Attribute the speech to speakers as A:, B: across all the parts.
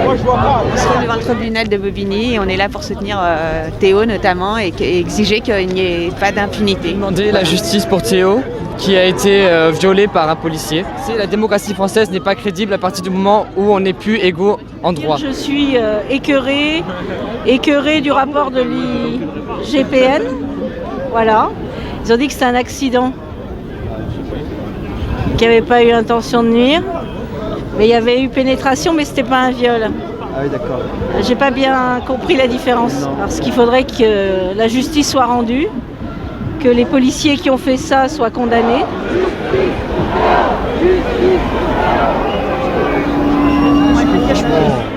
A: On se trouve devant le tribunal de Bobigny et on est là pour soutenir Théo notamment et exiger qu'il n'y ait pas d'impunité.
B: Demander la justice pour Théo qui a été violé par un policier. La démocratie française n'est pas crédible à partir du moment où on n'est plus égaux en droit.
C: Je suis écœurée du rapport de l'IGPN. Voilà. Ils ont dit que c'était un accident, qu'il n'y avait pas eu intention de nuire. Mais il y avait eu pénétration, mais c'était pas un viol.
D: Ah oui, d'accord.
C: J'ai pas bien compris la différence. Parce qu'il faudrait que la justice soit rendue, que les policiers qui ont fait ça soient condamnés.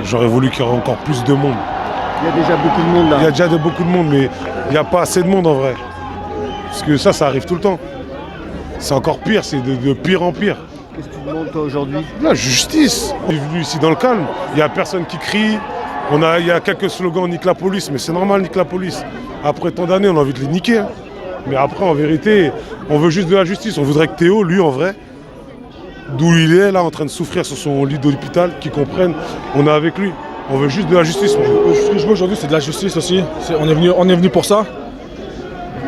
E: J'aurais voulu qu'il y ait encore plus de monde.
D: Il y a déjà beaucoup de monde là.
E: Il y a déjà beaucoup de monde, mais il n'y a pas assez de monde en vrai. Parce que ça arrive tout le temps. C'est encore pire, c'est de pire en pire.
D: Qu'est-ce que tu demandes toi aujourd'hui?
E: La justice. On est venu ici dans le calme. Il n'y a personne qui crie. Il y a quelques slogans, nique la police, mais c'est normal, nique la police. Après tant d'années, on a envie de les niquer. Hein. Mais après, en vérité, on veut juste de la justice. On voudrait que Théo, lui, en vrai, d'où il est, là, en train de souffrir sur son lit d'hôpital, qu'il comprenne, on est avec lui. On veut juste de la justice.
F: Ce que je veux aujourd'hui, c'est de la justice aussi. On est venu pour ça.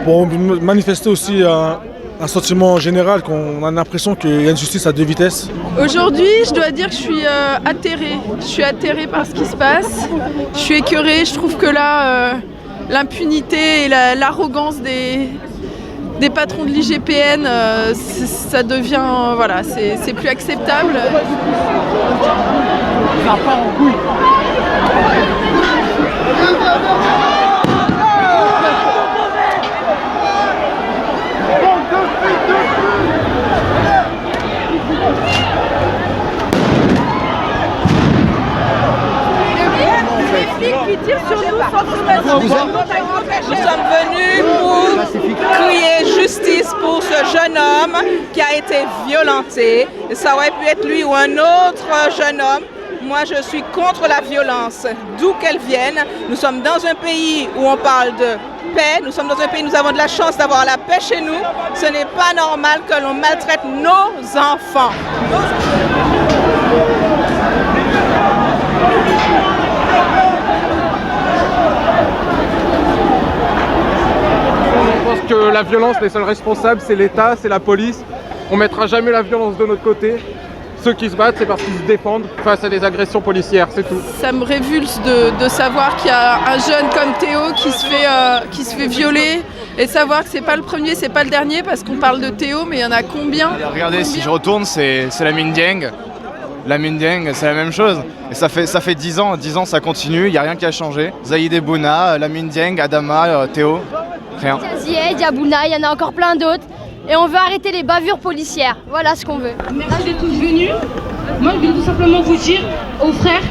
F: Pour manifester aussi un sentiment général qu'on a l'impression qu'il y a une justice à deux vitesses.
G: Aujourd'hui, je dois dire que je suis atterrée. Je suis atterrée par ce qui se passe. Je suis écœurée. Je trouve que là, l'impunité et l'arrogance des patrons de l'IGPN, ça devient, voilà, c'est plus acceptable.
F: Ça part en couille.
H: Nous sommes venus pour crier justice pour ce jeune homme qui a été violenté. Et ça aurait pu être lui ou un autre jeune homme. Moi, je suis contre la violence, d'où qu'elle vienne. Nous sommes dans un pays où on parle de paix. Nous sommes dans un pays où nous avons de la chance d'avoir la paix chez nous. Ce n'est pas normal que l'on maltraite nos enfants.
I: Je pense que la violence, les seuls responsables, c'est l'État, c'est la police. On ne mettra jamais la violence de notre côté. Ceux qui se battent, c'est parce qu'ils se défendent face à des agressions policières, c'est tout.
G: Ça me révulse de savoir qu'il y a un jeune comme Théo qui se fait violer et de savoir que c'est pas le premier, c'est pas le dernier parce qu'on parle de Théo, mais il y en a combien?
J: Regardez, si je retourne, c'est Lamine Dieng. Lamine Dieng, c'est la même chose. Et ça fait 10 ans, ça continue, il n'y a rien qui a changé. Zaïd Bouna, Lamine Dieng, Adama, Théo, rien.
K: Zied, Yabouna, il y en a encore plein d'autres. Et on veut arrêter les bavures policières. Voilà ce qu'on veut.
L: Merci d'être tous venus. Moi, je vais tout simplement vous dire aux frères,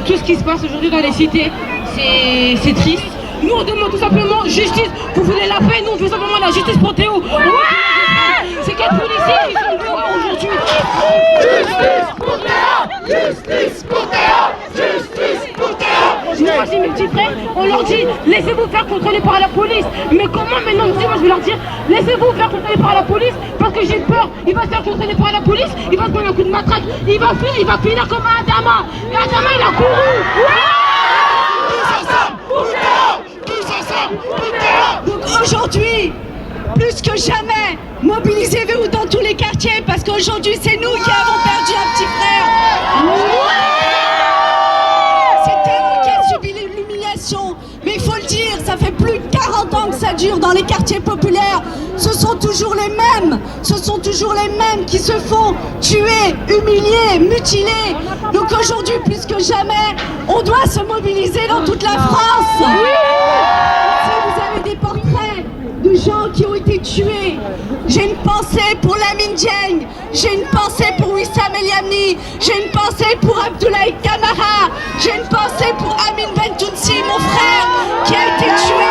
L: tout ce qui se passe aujourd'hui dans les cités, c'est triste. Nous, on demande tout simplement justice. Vous voulez la paix, nous, on veut simplement la justice pour Théo. Ouais, c'est 4 policiers qui sont dehors aujourd'hui. Justice pour Théo! Justice pour Théo! Justice pour Théo! Moi, j'ai mes petits frères, on leur dit laissez-vous faire contrôler par la police. Mais comment maintenant, moi je vais leur dire laissez-vous faire contrôler par la police parce que j'ai peur. Il va se faire contrôler par la police, il va se prendre un coup de matraque, il va finir comme Adama. Et Adama, il a couru.
M: Donc aujourd'hui, plus que jamais, mobilisez-vous dans tous les quartiers parce qu'aujourd'hui c'est nous qui avons perdu un petit frère. C'est Théo qui a subi l'humiliation, mais il faut le dire, ça fait plus de 40 ans que ça dure dans les quartiers populaires. Ce sont toujours les mêmes qui se font tuer, humilier, mutiler. Donc aujourd'hui, plus que jamais, on doit se mobiliser dans toute la France. Si vous avez des portraits de gens qui ont été tués, j'ai une pensée pour Lamine Dieng, j'ai une pensée pour Wissam El Yamni, j'ai une pensée pour Abdoulaye Kamara, j'ai une pensée pour Amin Bentounsi, mon frère, qui a été tué.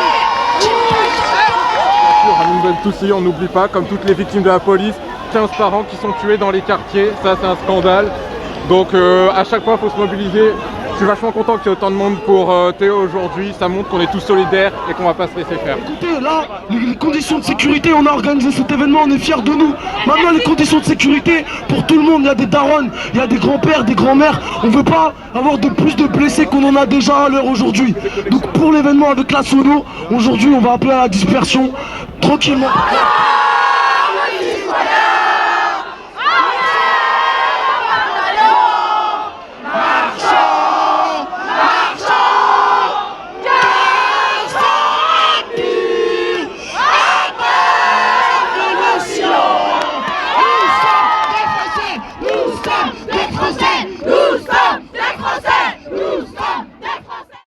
I: Amin Bentounsi, on n'oublie pas, comme toutes les victimes de la police, 15 parents qui sont tués dans les quartiers, ça c'est un scandale. Donc à chaque fois il faut se mobiliser suis vachement content qu'il y ait autant de monde pour Théo aujourd'hui. Ça montre qu'on est tous solidaires et qu'on va pas se laisser faire.
N: Écoutez, là, les conditions de sécurité, on a organisé cet événement, on est fiers de nous. Maintenant, les conditions de sécurité, pour tout le monde, il y a des darons, il y a des grands-pères, des grands-mères. On ne veut pas avoir de plus de blessés qu'on en a déjà à l'heure aujourd'hui. Donc pour l'événement avec la Sono, aujourd'hui, on va appeler à la dispersion tranquillement.